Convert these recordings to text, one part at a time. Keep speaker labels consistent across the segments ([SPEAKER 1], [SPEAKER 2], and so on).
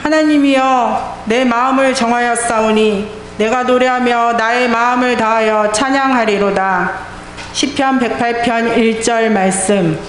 [SPEAKER 1] 하나님이여 내 마음을 정하였사오니 내가 노래하며 나의 마음을 다하여 찬양하리로다. 시편 108편 1절 말씀.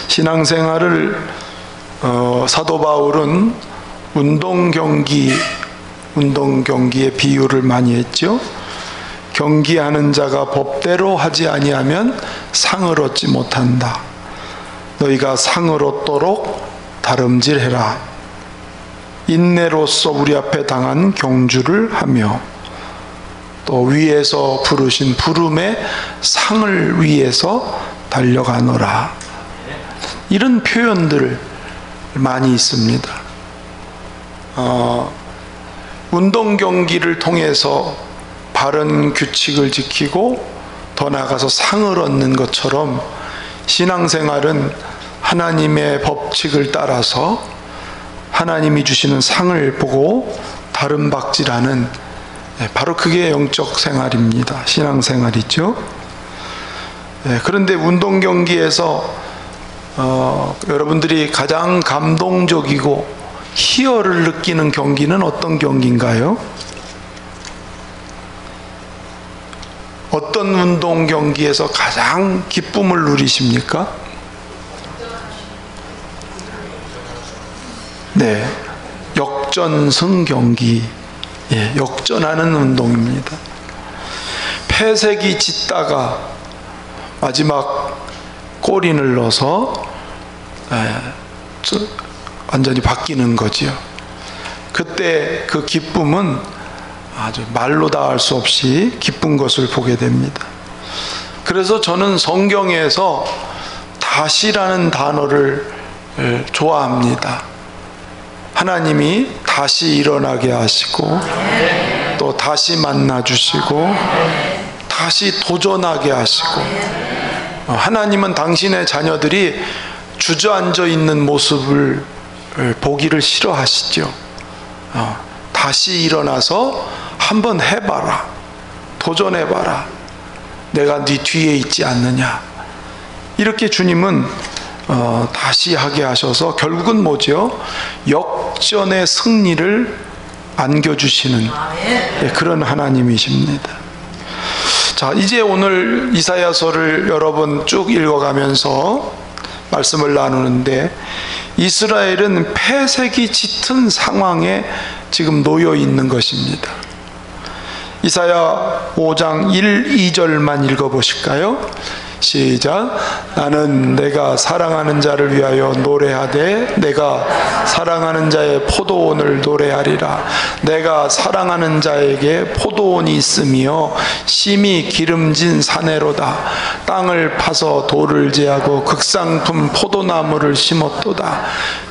[SPEAKER 2] 신앙생활을 사도 바울은 운동 경기의 비유를 많이 했죠. 경기하는 자가 법대로 하지 아니하면 상을 얻지 못한다. 너희가 상을 얻도록 다름질해라. 인내로써 우리 앞에 당한 경주를 하며 또 위에서 부르신 부름의 상을 위해서 달려가노라. 이런 표현들 많이 있습니다. 운동 경기를 통해서 바른 규칙을 지키고 더 나아가서 상을 얻는 것처럼 신앙생활은 하나님의 법칙을 따라서 하나님이 주시는 상을 보고 다름박질하는, 바로 그게 영적 생활입니다. 신앙생활이죠. 그런데 운동 경기에서 여러분들이 가장 감동적이고 희열을 느끼는 경기는 어떤 경기인가요? 어떤 운동 경기에서 가장 기쁨을 누리십니까? 네, 역전승 경기. 역전하는 운동입니다. 패색이 짙다가 마지막 골인을 넣어서 완전히 바뀌는 거지요. 그때 그 기쁨은 아주 말로 다 할 수 없이 기쁜 것을 보게 됩니다. 그래서 저는 성경에서 다시라는 단어를 좋아합니다. 하나님이 다시 일어나게 하시고 또 다시 만나 주시고 다시 도전하게 하시고, 하나님은 당신의 자녀들이 주저앉아 있는 모습을 보기를 싫어하시죠. 다시 일어나서 한번 해봐라, 도전해봐라, 내가 네 뒤에 있지 않느냐, 이렇게 주님은 다시 하게 하셔서 결국은 뭐죠? 역전의 승리를 안겨주시는 그런 하나님이십니다. 자, 이제 오늘 이사야서를 여러 번 쭉 읽어가면서 말씀을 나누는데, 이스라엘은 패색이 짙은 상황에 지금 놓여 있는 것입니다. 이사야 5장 1, 2절만 읽어보실까요? 시작. 나는 내가 사랑하는 자를 위하여 노래하되 내가 사랑하는 자의 포도원을 노래하리라. 내가 사랑하는 자에게 포도원이 있으며 심히 기름진 사내로다. 땅을 파서 돌을 제하고 극상품 포도나무를 심었도다.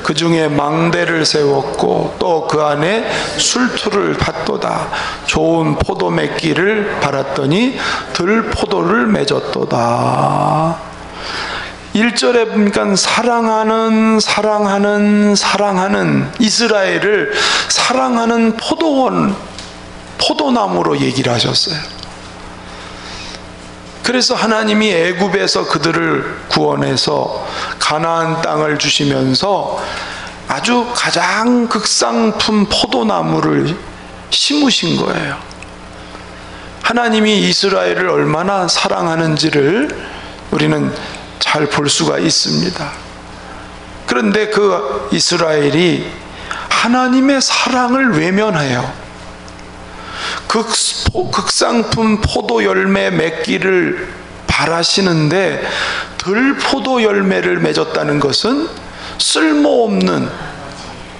[SPEAKER 2] 그 중에 망대를 세웠고 또 그 안에 술투를 팠도다. 좋은 포도 맺기를 바랐더니 들포도를 맺었도다. 1절에 보니까 사랑하는 이스라엘을 사랑하는 포도나무로 얘기를 하셨어요. 그래서 하나님이 애굽에서 그들을 구원해서 가나안 땅을 주시면서 아주 가장 극상품 포도나무를 심으신 거예요. 하나님이 이스라엘을 얼마나 사랑하는지를 우리는 잘 볼 수가 있습니다. 그런데 그 이스라엘이 하나님의 사랑을 외면해요. 극상품 포도 열매 맺기를 바라시는데 들포도 열매를 맺었다는 것은 쓸모없는,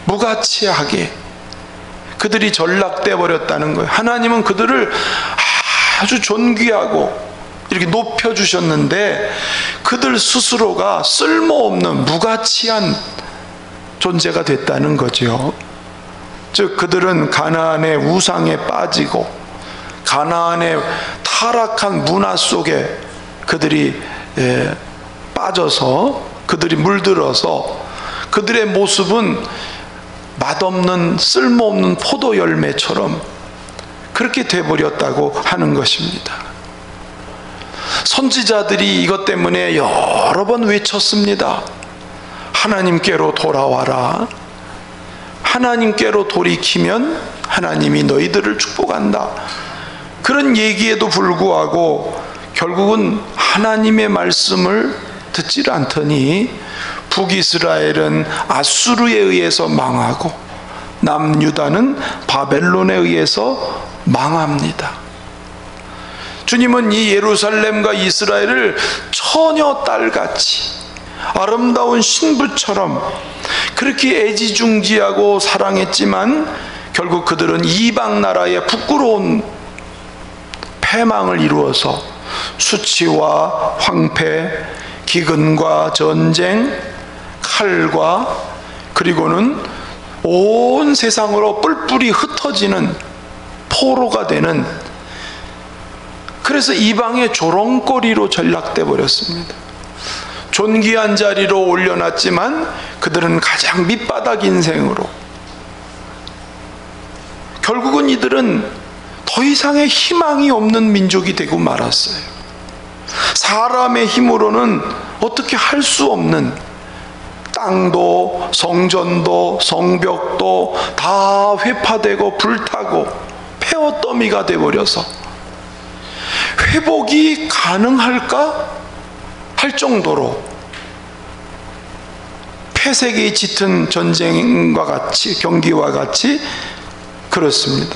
[SPEAKER 2] 무가치하게 그들이 전락돼 버렸다는 거예요. 하나님은 그들을 아주 존귀하고 이렇게 높여주셨는데 그들 스스로가 쓸모없는 무가치한 존재가 됐다는 거죠. 즉 그들은 가나안의 우상에 빠지고 가나안의 타락한 문화 속에 그들이 빠져서, 그들이 물들어서 그들의 모습은 맛없는 쓸모없는 포도 열매처럼 그렇게 돼버렸다고 하는 것입니다. 선지자들이 이것 때문에 여러 번 외쳤습니다. 하나님께로 돌아와라. 하나님께로 돌이키면 하나님이 너희들을 축복한다. 그런 얘기에도 불구하고 결국은 하나님의 말씀을 듣질 않더니 북이스라엘은 아수르에 의해서 망하고 남유다는 바벨론에 의해서 망합니다. 주님은 이 예루살렘과 이스라엘을 처녀 딸같이 아름다운 신부처럼 그렇게 애지중지하고 사랑했지만 결국 그들은 이방 나라의 부끄러운 패망을 이루어서 수치와 황폐, 기근과 전쟁, 칼과 그리고는 온 세상으로 뿔뿔이 흩어지는 포로가 되는, 그래서 이방의 조롱거리로 전락돼 버렸습니다. 존귀한 자리로 올려놨지만 그들은 가장 밑바닥 인생으로, 결국은 이들은 더 이상의 희망이 없는 민족이 되고 말았어요. 사람의 힘으로는 어떻게 할 수 없는, 땅도 성전도 성벽도 다 회파되고 불타고 폐허더미가 되어버려서 회복이 가능할까 할 정도로 폐색이 짙은 전쟁과 같이, 경기와 같이 그렇습니다.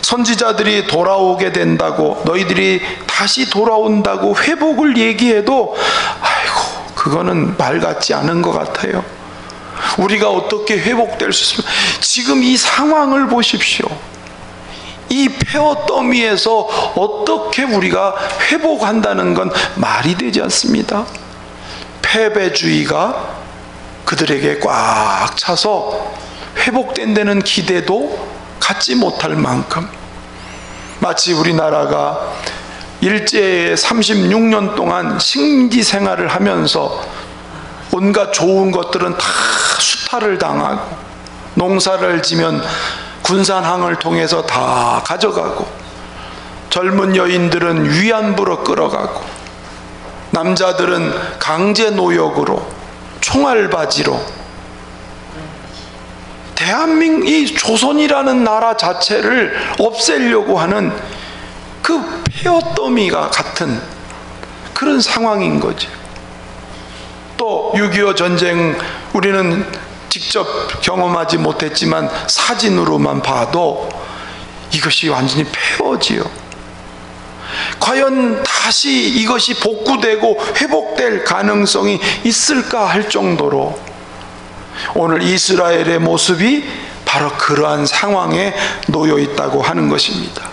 [SPEAKER 2] 선지자들이 돌아오게 된다고, 너희들이 다시 돌아온다고 회복을 얘기해도 아이고 그거는 말 같지 않은 것 같아요. 우리가 어떻게 회복될 수 있습니까? 지금 이 상황을 보십시오. 이 폐허더미에서 어떻게 우리가 회복한다는 건 말이 되지 않습니다. 패배주의가 그들에게 꽉 차서 회복된다는 기대도 갖지 못할 만큼, 마치 우리나라가 일제에 36년 동안 식민지 생활을 하면서 온갖 좋은 것들은 다 수탈을 당하고, 농사를 지면 군산항을 통해서 다 가져가고, 젊은 여인들은 위안부로 끌어가고, 남자들은 강제 노역으로, 총알바지로, 대한민국, 이 조선이라는 나라 자체를 없애려고 하는 그 폐허더미가 같은 그런 상황인 거죠. 또 6.25 전쟁, 우리는 직접 경험하지 못했지만 사진으로만 봐도 이것이 완전히 폐허지요. 과연 다시 이것이 복구되고 회복될 가능성이 있을까 할 정도로 오늘 이스라엘의 모습이 바로 그러한 상황에 놓여 있다고 하는 것입니다.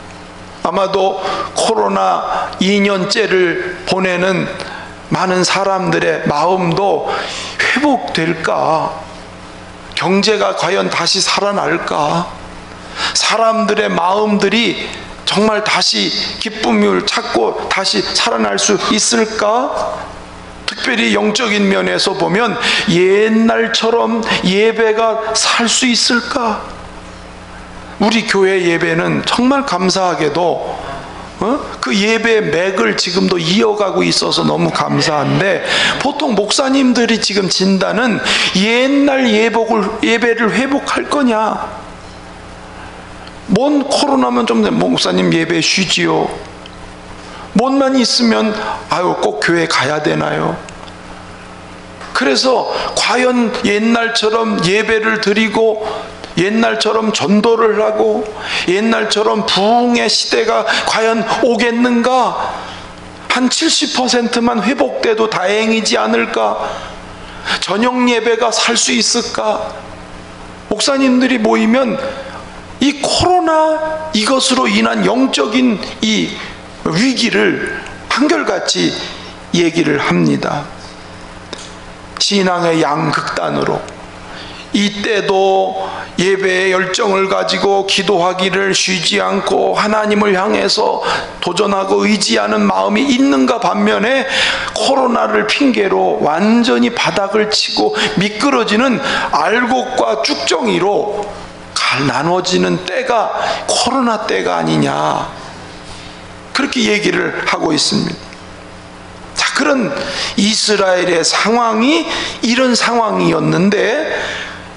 [SPEAKER 2] 아마도 코로나 2년째를 보내는 많은 사람들의 마음도 회복될까? 경제가 과연 다시 살아날까? 사람들의 마음들이 정말 다시 기쁨을 찾고 다시 살아날 수 있을까? 특별히 영적인 면에서 보면 옛날처럼 예배가 살 수 있을까? 우리 교회 예배는 정말 감사하게도 그 예배의 맥을 지금도 이어가고 있어서 너무 감사한데, 보통 목사님들이 지금 진단은 옛날 예배를 회복할 거냐, 뭔 코로나면 좀 목사님 예배 쉬지요, 뭔만 있으면 아유 꼭 교회 가야 되나요? 그래서 과연 옛날처럼 예배를 드리고 옛날처럼 전도를 하고 옛날처럼 부흥의 시대가 과연 오겠는가? 한 70%만 회복돼도 다행이지 않을까? 저녁 예배가 살 수 있을까? 목사님들이 모이면 이 코로나 이것으로 인한 영적인 이 위기를 한결같이 얘기를 합니다. 신앙의 양극단으로 이때도 예배의 열정을 가지고 기도하기를 쉬지 않고 하나님을 향해서 도전하고 의지하는 마음이 있는가 반면에 코로나를 핑계로 완전히 바닥을 치고 미끄러지는 알곡과 쭉정이로 나눠지는 때가 코로나 때가 아니냐, 그렇게 얘기를 하고 있습니다. 자, 그런 이스라엘의 상황이 이런 상황이었는데,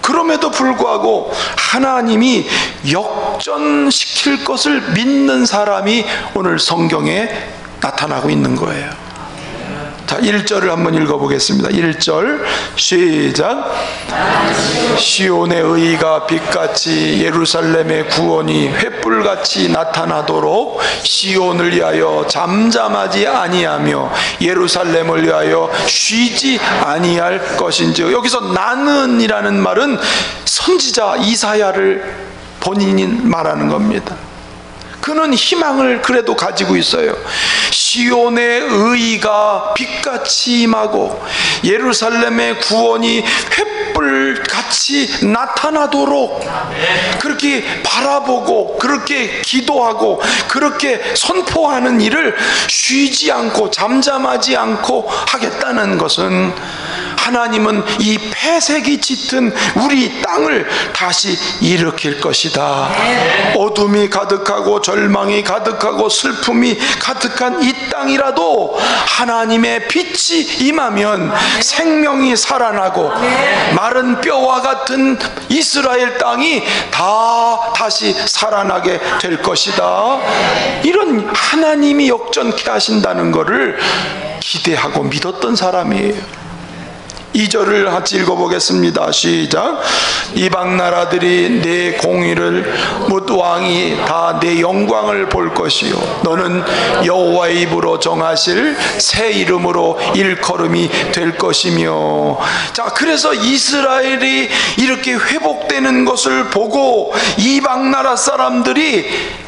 [SPEAKER 2] 그럼에도 불구하고 하나님이 역전시킬 것을 믿는 사람이 오늘 성경에 나타나고 있는 거예요. 자, 1절을 한번 읽어보겠습니다. 1절 시작. 시온의 의가 빛같이 예루살렘의 구원이 횃불같이 나타나도록 시온을 위하여 잠잠하지 아니하며 예루살렘을 위하여 쉬지 아니할 것인지. 여기서 나는이라는 말은 선지자 이사야를 본인이 말하는 겁니다. 그는 희망을 그래도 가지고 있어요. 시온의 의가 빛같이 임하고 예루살렘의 구원이 횃불 같이 나타나도록 그렇게 바라보고 그렇게 기도하고 그렇게 선포하는 일을 쉬지 않고 잠잠하지 않고 하겠다는 것은, 하나님은 이 폐색이 짙은 우리 땅을 다시 일으킬 것이다. 어둠이 가득하고 절망이 가득하고 슬픔이 가득한 이 땅이라도 하나님의 빛이 임하면 생명이 살아나고 마른 뼈와 같은 이스라엘 땅이 다시 살아나게 될 것이다. 이런 하나님이 역전케 하신다는 것을 기대하고 믿었던 사람이에요. 2절을 같이 읽어보겠습니다. 시작. 이방 나라들이 내 공의를 묻 왕이 다 내 영광을 볼 것이요 너는 여호와의 입으로 정하실 새 이름으로 일컬음이 될 것이며. 자, 그래서 이스라엘이 이렇게 회복되는 것을 보고 이방 나라 사람들이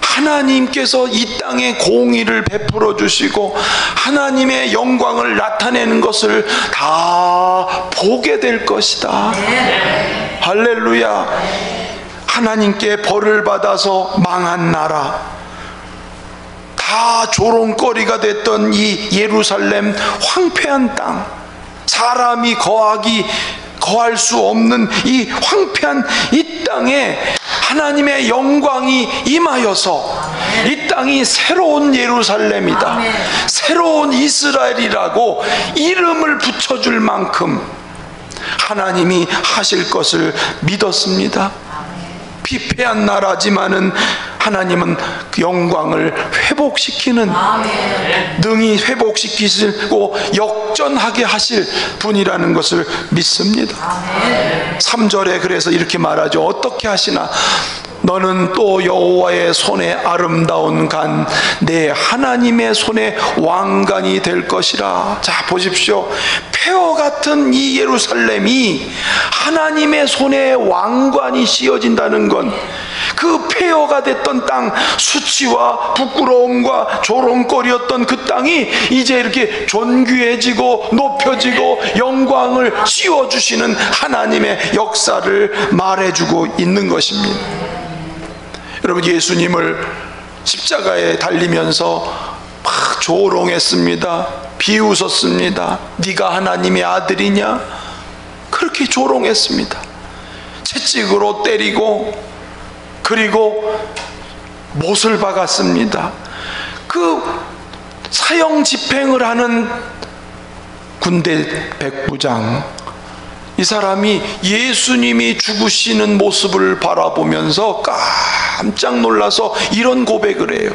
[SPEAKER 2] 하나님께서 이 땅에 공의를 베풀어 주시고 하나님의 영광을 나타내는 것을 다 보게 될 것이다. 할렐루야. 하나님께 벌을 받아서 망한 나라, 다 조롱거리가 됐던 이 예루살렘 황폐한 땅, 사람이 거할 수 없는 이 황폐한 이 땅에 하나님의 영광이 임하여서 이 땅이 새로운 예루살렘이다, 새로운 이스라엘이라고 이름을 붙여줄 만큼 하나님이 하실 것을 믿었습니다. 피폐한 나라지만은 하나님은 그 영광을 회복시키는, 능히 회복시키시고 역전하게 하실 분이라는 것을 믿습니다. 3절에 그래서 이렇게 말하죠. 어떻게 하시나? 너는 또 여호와의 손에 아름다운 간, 내 하나님의 손에 왕관이 될 것이라. 자, 보십시오. 폐허 같은 이 예루살렘이 하나님의 손에 왕관이 씌어진다는 건, 그 폐허가 됐던 땅, 수치와 부끄러움과 조롱거리였던 그 땅이 이제 이렇게 존귀해지고 높여지고 영광을 씌워주시는 하나님의 역사를 말해주고 있는 것입니다. 여러분, 예수님을 십자가에 달리면서 막 조롱했습니다. 비웃었습니다. 네가 하나님의 아들이냐? 그렇게 조롱했습니다. 채찍으로 때리고, 그리고 못을 박았습니다. 그 사형 집행을 하는 군대 백부장, 이 사람이 예수님이 죽으시는 모습을 바라보면서 깜짝 놀라서 이런 고백을 해요.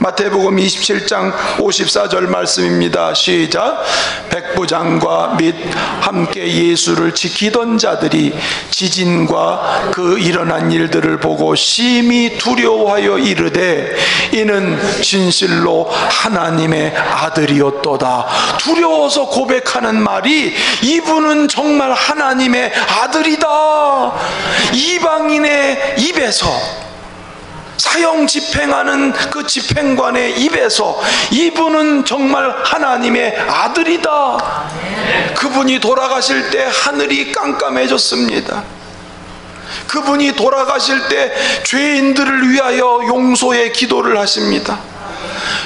[SPEAKER 2] 마태복음 27장 54절 말씀입니다. 시작. 백부장과 및 함께 예수를 지키던 자들이 지진과 그 일어난 일들을 보고 심히 두려워하여 이르되 이는 진실로 하나님의 아들이었도다. 두려워서 고백하는 말이, 이분은 정말 하나님의 아들이다. 이방인의 입에서, 사형 집행하는 그 집행관의 입에서 이분은 정말 하나님의 아들이다. 그분이 돌아가실 때 하늘이 깜깜해졌습니다. 그분이 돌아가실 때 죄인들을 위하여 용서의 기도를 하십니다.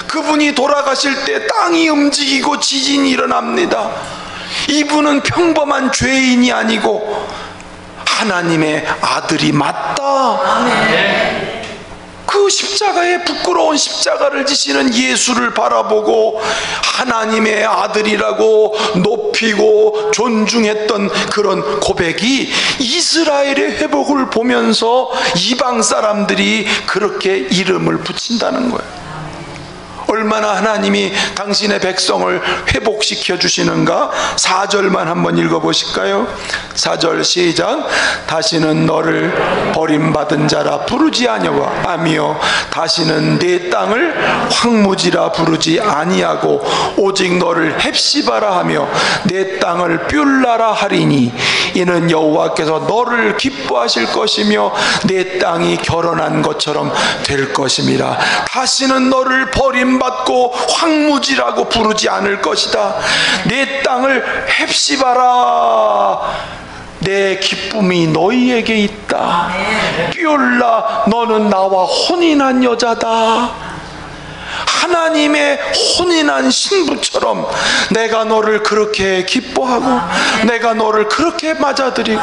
[SPEAKER 2] 그분이 돌아가실 때 땅이 움직이고 지진이 일어납니다. 이분은 평범한 죄인이 아니고 하나님의 아들이 맞다. 그 십자가의 부끄러운 십자가를 지시는 예수를 바라보고 하나님의 아들이라고 높이고 존중했던 그런 고백이 이스라엘의 회복을 보면서 이방 사람들이 그렇게 이름을 붙인다는 거예요. 얼마나 하나님이 당신의 백성을 회복시켜 주시는가? 4절만 한번 읽어보실까요? 4절 시작. 다시는 너를 버림받은 자라 부르지 아니하며 다시는 네 땅을 황무지라 부르지 아니하고 오직 너를 헵시바라 하며 내 땅을 뷸라라 하리니 이는 여호와께서 너를 기뻐하실 것이며 내 땅이 결혼한 것처럼 될 것임이라. 다시는 너를 버림받은 버림받고 황무지라고 부르지 않을 것이다. 내 땅을 헵시바라. 내 기쁨이 너희에게 있다. 비올라 너는 나와 혼인한 여자다. 하나님의 혼인한 신부처럼 내가 너를 그렇게 기뻐하고 내가 너를 그렇게 맞아들이고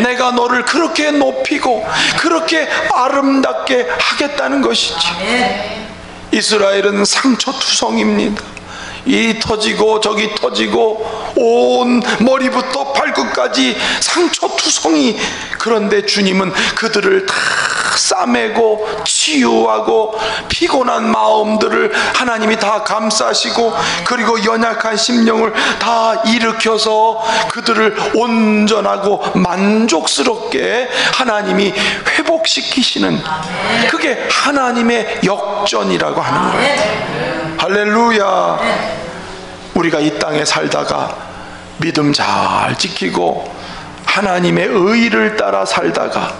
[SPEAKER 2] 내가 너를 그렇게 높이고 그렇게 아름답게 하겠다는 것이지. 이스라엘은 상처투성입니다. 이 터지고 저기 터지고 온 머리부터 발끝까지 상처투성이. 그런데 주님은 그들을 다 싸매고 치유하고 피곤한 마음들을 하나님이 다 감싸시고 그리고 연약한 심령을 다 일으켜서 그들을 온전하고 만족스럽게 하나님이 회복시키시는, 그게 하나님의 역전이라고 하는 거예요. 할렐루야. 우리가 이 땅에 살다가 믿음 잘 지키고 하나님의 의를 따라 살다가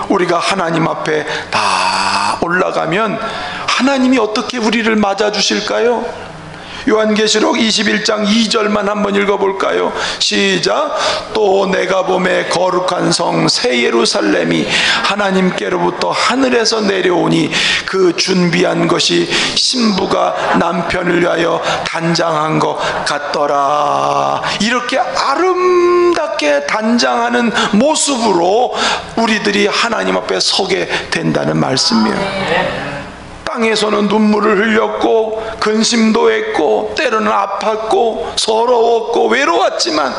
[SPEAKER 2] 우리가 하나님 앞에 다 올라가면 하나님이 어떻게 우리를 맞아주실까요? 요한계시록 21장 2절만 한번 읽어볼까요? 시작. 또 내가 보매 거룩한 성 새 예루살렘이 하나님께로부터 하늘에서 내려오니 그 준비한 것이 신부가 남편을 위하여 단장한 것 같더라. 이렇게 아름답게 단장하는 모습으로 우리들이 하나님 앞에 서게 된다는 말씀이에요. 땅에서는 눈물을 흘렸고 근심도 했고 때로는 아팠고 서러웠고 외로웠지만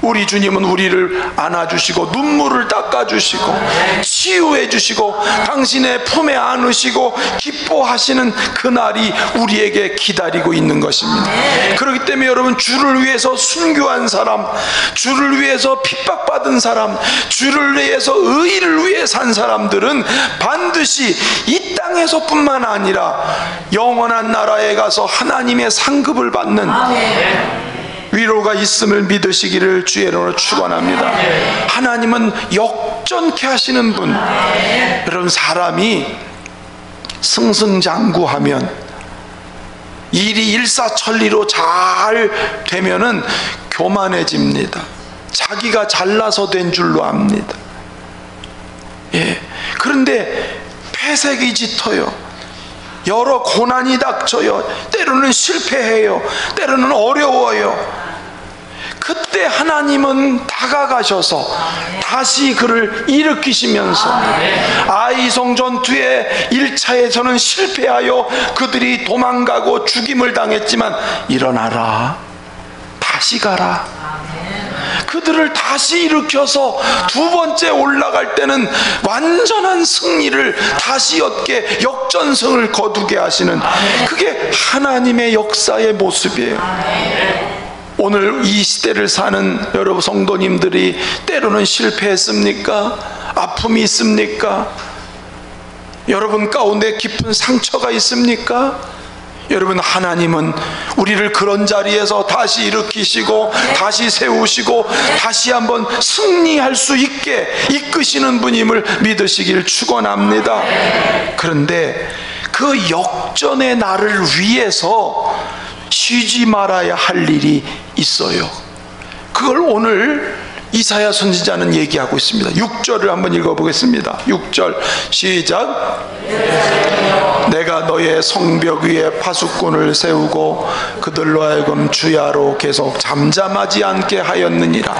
[SPEAKER 2] 우리 주님은 우리를 안아주시고 눈물을 닦아주시고 치유해주시고 당신의 품에 안으시고 기뻐하시는 그날이 우리에게 기다리고 있는 것입니다. 그렇기 때문에 여러분, 주를 위해서 순교한 사람, 주를 위해서 핍박받은 사람, 주를 위해서 의를 위해 산 사람들은 반드시 이 땅에서 뿐만 아니라 영원한 나라에 가서 하나님의 상급을 받는 위로가 있음을 믿으시기를 주의 이름으로 축원합니다. 하나님은 역전케 하시는 분. 여러분, 사람이 승승장구하면 일이 일사천리로 잘 되면은 교만해집니다. 자기가 잘나서 된 줄로 압니다. 그런데 폐색이 짙어요. 여러 고난이 닥쳐요. 때로는 실패해요. 때로는 어려워요. 그때 하나님은 다가가셔서 다시 그를 일으키시면서 아이성 전투의 1차에서는 실패하여 그들이 도망가고 죽임을 당했지만 일어나라, 다시 가라. 그들을 다시 일으켜서 두 번째 올라갈 때는 완전한 승리를 다시 얻게 역전승을 거두게 하시는, 그게 하나님의 역사의 모습이에요. 오늘 이 시대를 사는 여러분 성도님들이 때로는 실패했습니까? 아픔이 있습니까? 여러분 가운데 깊은 상처가 있습니까? 여러분, 하나님은 우리를 그런 자리에서 다시 일으키시고 다시 세우시고 다시 한번 승리할 수 있게 이끄시는 분임을 믿으시길 축원합니다. 그런데 그 역전의 날을 위해서 쉬지 말아야 할 일이 있어요. 그걸 오늘 이사야 선지자는 얘기하고 있습니다. 6절을 한번 읽어보겠습니다. 6절 시작. 내가 너의 성벽 위에 파수꾼을 세우고 그들로 하여금 주야로 계속 잠잠하지 않게 하였느니라.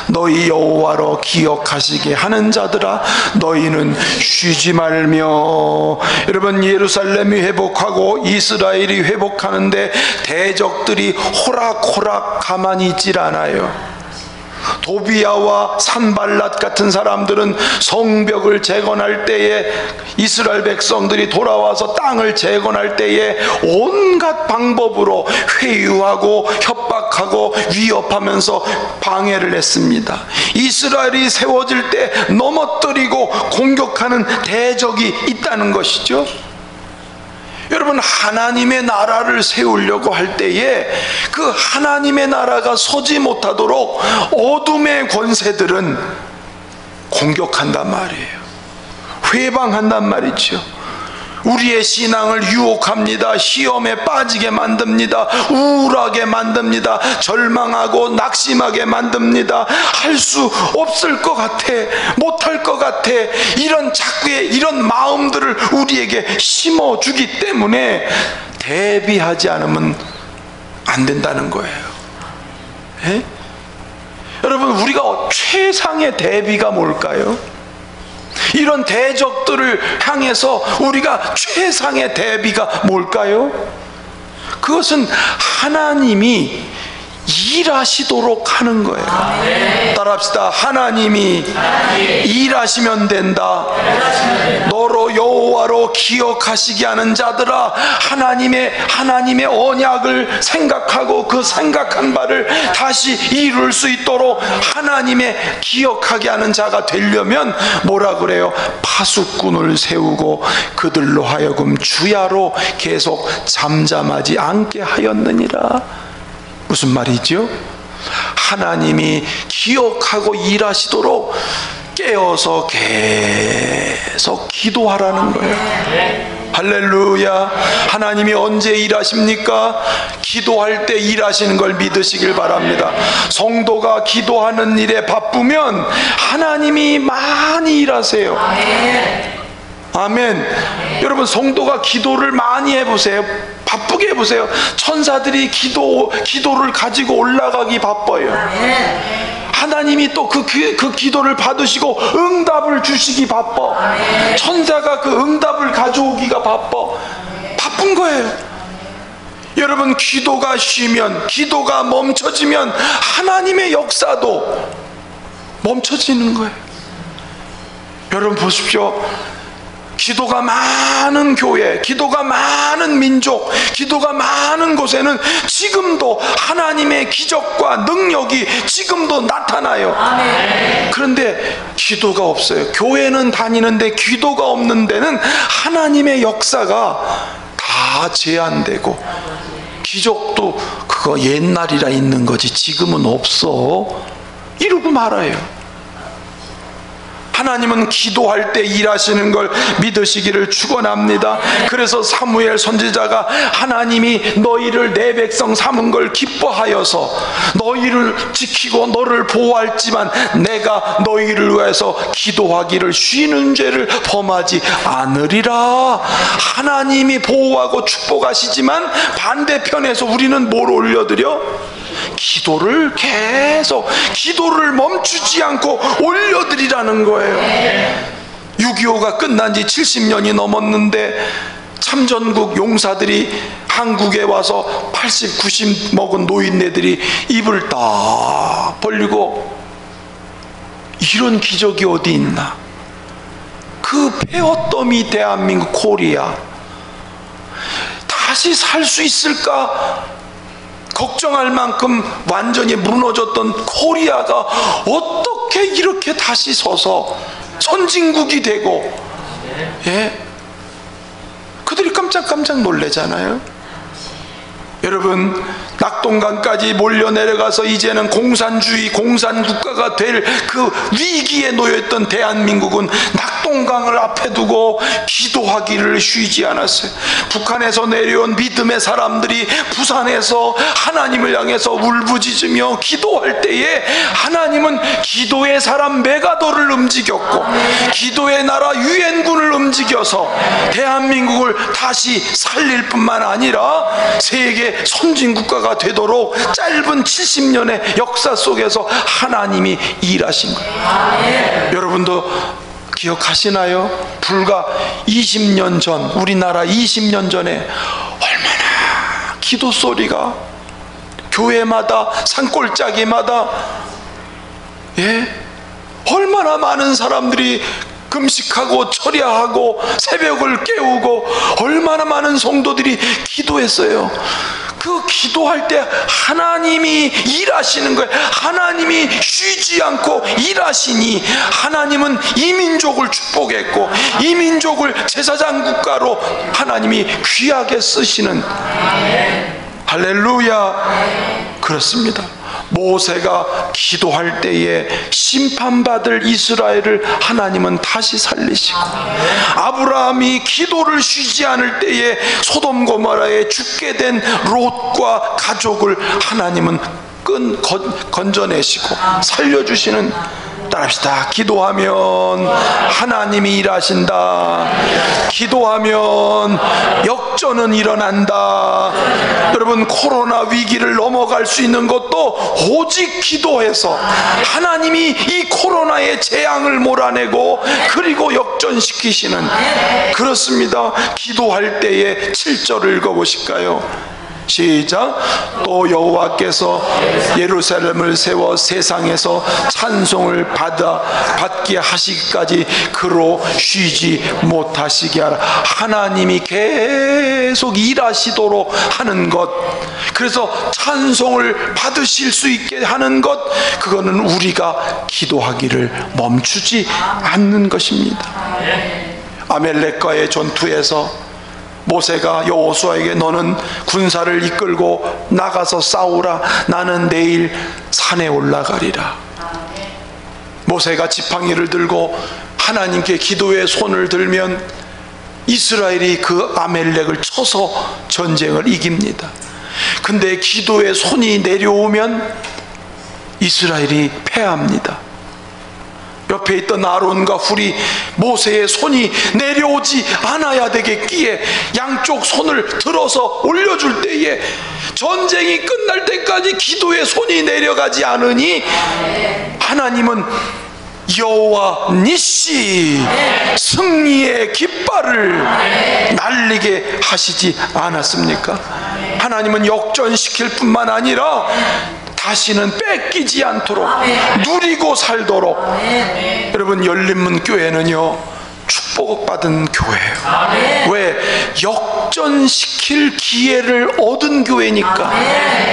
[SPEAKER 2] 너희 여호와로 기억하시게 하는 자들아, 너희는 쉬지 말며. 여러분, 예루살렘이 회복하고 이스라엘이 회복하는데 대적들이 호락호락 가만히 있질 않아요. 도비야와 산발랏 같은 사람들은 성벽을 재건할 때에, 이스라엘 백성들이 돌아와서 땅을 재건할 때에 온갖 방법으로 회유하고 협박하고 위협하면서 방해를 했습니다. 이스라엘이 세워질 때 넘어뜨리고 공격하는 대적이 있다는 것이죠. 여러분, 하나님의 나라를 세우려고 할 때에 그 하나님의 나라가 서지 못하도록 어둠의 권세들은 공격한단 말이에요. 회방한단 말이죠. 우리의 신앙을 유혹합니다. 시험에 빠지게 만듭니다. 우울하게 만듭니다. 절망하고 낙심하게 만듭니다. 할 수 없을 것 같아, 못할 것 같아, 이런 자꾸의 이런 마음들을 우리에게 심어주기 때문에 대비하지 않으면 안 된다는 거예요. 예? 여러분, 우리가 최상의 대비가 뭘까요? 이런 대적들을 향해서 우리가 최상의 대비가 뭘까요? 그것은 하나님이 일하시도록 하는 거예요. 따라합시다. 하나님이 일하시면 된다. 너로 여호와로 기억하시게 하는 자들아, 하나님의 언약을 생각하고 그 생각한 바를 다시 이룰 수 있도록 하나님의 기억하게 하는 자가 되려면 뭐라 그래요? 파수꾼을 세우고 그들로 하여금 주야로 계속 잠잠하지 않게 하였느니라. 무슨 말이죠? 하나님이 기억하고 일하시도록 깨어서 계속 기도하라는 거예요. 할렐루야. 하나님이 언제 일하십니까? 기도할 때 일하시는 걸 믿으시길 바랍니다. 성도가 기도하는 일에 바쁘면 하나님이 많이 일하세요. 아멘. 여러분, 성도가 기도를 많이 해보세요. 바쁘게 해보세요. 천사들이 기도를 가지고 올라가기 바빠요. 하나님이 또 그 기도를 받으시고 응답을 주시기 바빠. 천사가 그 응답을 가져오기가 바쁜 거예요. 여러분, 기도가 쉬면, 기도가 멈춰지면 하나님의 역사도 멈춰지는 거예요. 여러분 보십시오. 기도가 많은 교회, 기도가 많은 민족, 기도가 많은 곳에는 지금도 하나님의 기적과 능력이 지금도 나타나요. 그런데 기도가 없어요. 교회는 다니는데 기도가 없는 데는 하나님의 역사가 다 제한되고, 기적도 그거 옛날이라 있는 거지 지금은 없어, 이러고 말아요. 하나님은 기도할 때 일하시는 걸 믿으시기를 축원합니다. 그래서 사무엘 선지자가 하나님이 너희를 내 백성 삼은 걸 기뻐하여서 너희를 지키고 너를 보호할지만 내가 너희를 위해서 기도하기를 쉬는 죄를 범하지 않으리라. 하나님이 보호하고 축복하시지만 반대편에서 우리는 뭘 올려드려? 기도를 계속, 기도를 멈추지 않고 올려드리라는 거예요. 6.25가 끝난 지 70년이 넘었는데 참전국 용사들이 한국에 와서 80, 90 먹은 노인네들이 입을 딱 벌리고, 이런 기적이 어디 있나? 그 폐허더미 대한민국 코리아 다시 살 수 있을까 걱정할 만큼 완전히 무너졌던 코리아가 어떻게 이렇게 다시 서서 선진국이 되고, 예? 그들이 깜짝깜짝 놀래잖아요. 여러분, 낙동강까지 몰려 내려가서 이제는 공산주의, 공산국가가 될 그 위기에 놓여있던 대한민국은 낙동강을 앞에 두고 기도하기를 쉬지 않았어요. 북한에서 내려온 믿음의 사람들이 부산에서 하나님을 향해서 울부짖으며 기도할 때에 하나님은 기도의 사람 메가도를 움직였고, 기도의 나라 유엔군을 움직여서 대한민국을 다시 살릴 뿐만 아니라 세계 선진국가가 되도록 짧은 70년의 역사 속에서 하나님이 일하신 거예요. 여러분도 기억하시나요? 불과 20년 전, 우리나라 20년 전에 얼마나 기도 소리가 교회마다, 산골짜기마다, 예? 얼마나 많은 사람들이 금식하고 철야하고 새벽을 깨우고 얼마나 많은 성도들이 기도했어요. 그 기도할 때 하나님이 일하시는 거예요. 하나님이 쉬지 않고 일하시니 하나님은 이 민족을 축복했고 이 민족을 제사장 국가로 하나님이 귀하게 쓰시는, 할렐루야. 그렇습니다. 모세가 기도할 때에 심판받을 이스라엘을 하나님은 다시 살리시고, 아브라함이 기도를 쉬지 않을 때에 소돔 고모라에 죽게 된 롯과 가족을 하나님은 건져내시고 살려주시는, 따라합시다. 기도하면 하나님이 일하신다. 기도하면 역전은 일어난다. 여러분, 코로나 위기를 넘어갈 수 있는 것도 오직 기도해서 하나님이 이 코로나의 재앙을 몰아내고 그리고 역전시키시는, 그렇습니다. 기도할 때에 7절을 읽어보실까요? 시작. 또 여호와께서 예루살렘을 세워 세상에서 찬송을 받게 하시기까지 그로 쉬지 못하시게 하라. 하나님이 계속 일하시도록 하는 것, 그래서 찬송을 받으실 수 있게 하는 것, 그거는 우리가 기도하기를 멈추지 않는 것입니다. 아멜렉과의 전투에서 모세가 여호수아에게 너는 군사를 이끌고 나가서 싸우라. 나는 내일 산에 올라가리라. 모세가 지팡이를 들고 하나님께 기도의 손을 들면 이스라엘이 그 아멜렉을 쳐서 전쟁을 이깁니다. 근데 기도의 손이 내려오면 이스라엘이 패합니다. 옆에 있던 아론과 훌이 모세의 손이 내려오지 않아야 되겠기에 양쪽 손을 들어서 올려줄 때에 전쟁이 끝날 때까지 기도의 손이 내려가지 않으니 하나님은 여호와 니시, 승리의 깃발을 날리게 하시지 않았습니까? 하나님은 역전시킬 뿐만 아니라 다시는 뺏기지 않도록 누리고 살도록. 여러분, 열린문 교회는요 축복받은 교회예요. 왜? 역전시킬 기회를 얻은 교회니까.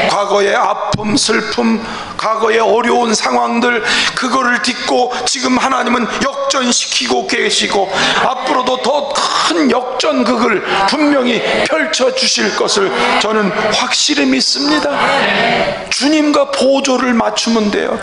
[SPEAKER 2] 과거의 아픔, 슬픔, 과거의 어려운 상황들, 그거를 딛고 지금 하나님은 역전시키고 계시고 앞으로도 더 큰 역전극을 분명히 펼쳐주실 것을 저는 확실히 믿습니다. 주님과 보조를 맞추면 돼요.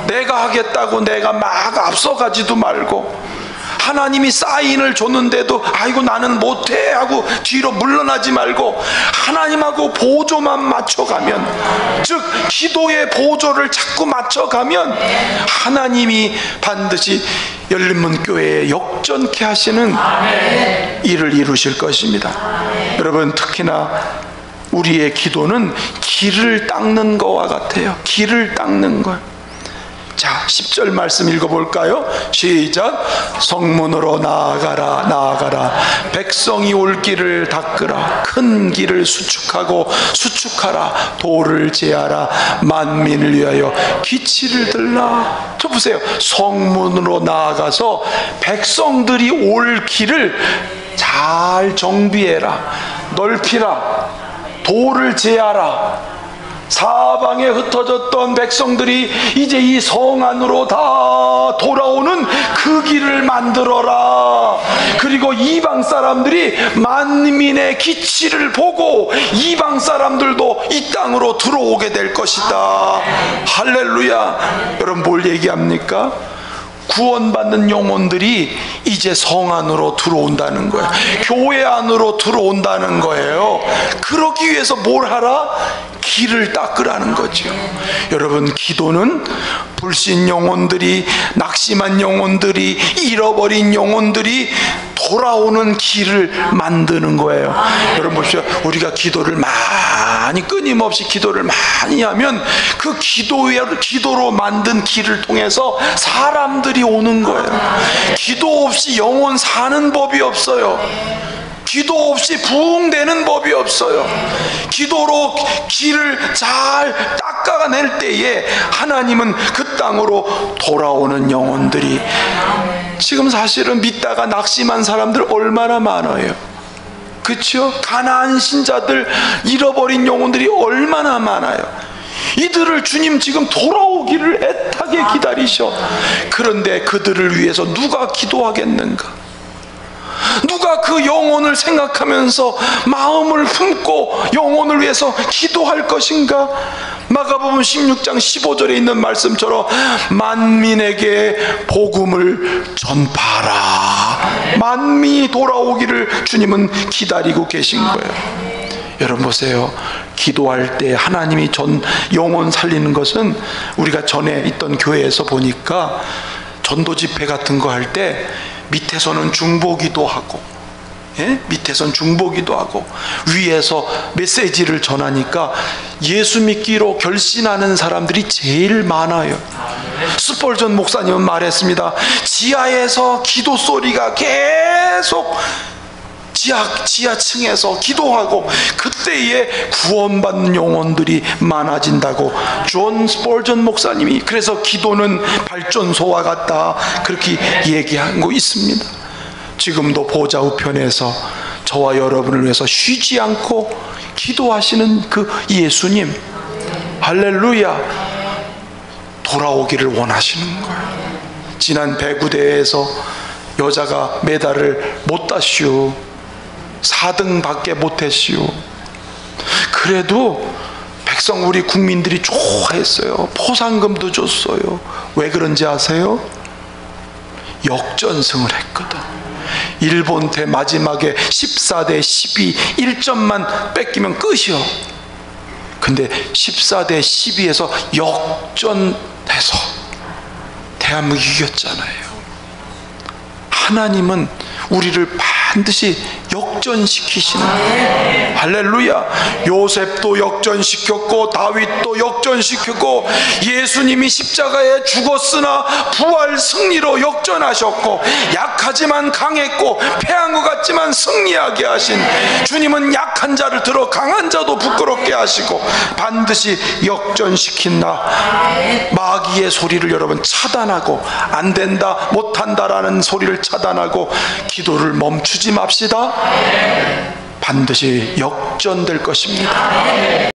[SPEAKER 2] 내가 하겠다고 내가 막 앞서가지도 말고, 하나님이 사인을 줬는데도 아이고 나는 못해 하고 뒤로 물러나지 말고 하나님하고 보조만 맞춰가면, 즉 기도의 보조를 자꾸 맞춰가면 하나님이 반드시 열린문 교회에 역전케 하시는 일을 이루실 것입니다. 여러분, 특히나 우리의 기도는 길을 닦는 것과 같아요. 길을 닦는 것. 자, 10절 말씀 읽어볼까요? 시작. 성문으로 나아가라, 나아가라. 백성이 올 길을 닦으라. 큰 길을 수축하라. 돌을 제하라. 만민을 위하여 기치를 들라. 저 보세요. 성문으로 나아가서 백성들이 올 길을 잘 정비해라. 넓히라. 돌을 제하라. 사방에 흩어졌던 백성들이 이제 이 성 안으로 다 돌아오는 그 길을 만들어라. 그리고 이방 사람들이 만민의 기치를 보고 이방 사람들도 이 땅으로 들어오게 될 것이다. 할렐루야. 여러분, 뭘 얘기합니까? 구원받는 영혼들이 이제 성 안으로 들어온다는 거예요. 교회 안으로 들어온다는 거예요. 그러기 위해서 뭘 하라? 길을 닦으라는 거죠. 여러분, 기도는 불신 영혼들이, 낙심한 영혼들이, 잃어버린 영혼들이 돌아오는 길을 만드는 거예요. 여러분 보십시오. 우리가 기도를 많이, 끊임없이 기도를 많이 하면 그 기도로 만든 길을 통해서 사람들이 오는 거예요. 기도 없이 영혼 사는 법이 없어요. 기도 없이 부흥되는 법이 없어요. 기도로 길을 잘 닦아낼 때에 하나님은 그 땅으로 돌아오는 영혼들이, 지금 사실은 믿다가 낙심한 사람들 얼마나 많아요. 그렇죠? 가나안 신자들, 잃어버린 영혼들이 얼마나 많아요. 이들을 주님 지금 돌아오기를 애타게 기다리셔. 그런데 그들을 위해서 누가 기도하겠는가? 누가 그 영혼을 생각하면서 마음을 품고 영혼을 위해서 기도할 것인가? 마가복음 16장 15절에 있는 말씀처럼 만민에게 복음을 전파하라. 만민이 돌아오기를 주님은 기다리고 계신 거예요. 여러분 보세요. 기도할 때 하나님이 영혼 살리는 것은, 우리가 전에 있던 교회에서 보니까 전도 집회 같은 거 할 때 밑에서는 중보기도 하고, 밑에선 중보기도 하고, 위에서 메시지를 전하니까 예수 믿기로 결심하는 사람들이 제일 많아요. 스펄전 목사님은 말했습니다. 지하에서 기도 소리가 계속 지하층에서 기도하고, 그때에 구원받는 영혼들이 많아진다고 존 스펄전 목사님이, 그래서 기도는 발전소와 같다, 그렇게 얘기하고 있습니다. 지금도 보좌 우편에서 저와 여러분을 위해서 쉬지 않고 기도하시는 그 예수님, 할렐루야, 돌아오기를 원하시는 거예요. 지난 배구대회에서 여자가 메달을 못 땄슈. 4등밖에 못했슈. 그래도 백성, 우리 국민들이 좋아했어요. 포상금도 줬어요. 왜 그런지 아세요? 역전승을 했거든. 일본대 마지막에 14대 12 1점만 뺏기면 끝이요. 근데 14대 12에서 역전해서 대한민국이 이겼잖아요. 하나님은 우리를 반드시 역전시키시는 거예요. 할렐루야. 요셉도 역전시켰고, 다윗도 역전시켰고, 예수님이 십자가에 죽었으나 부활 승리로 역전하셨고, 약하지만 강했고 패한 것 같지만 승리하게 하신 주님은 약한 자를 들어 강한 자도 부끄럽게 하시고 반드시 역전시킨다. 마귀의 소리를 여러분 차단하고, 안 된다, 못한다라는 소리를 차단하고 기도를 멈추지 맙시다. 반드시 역전될 것입니다.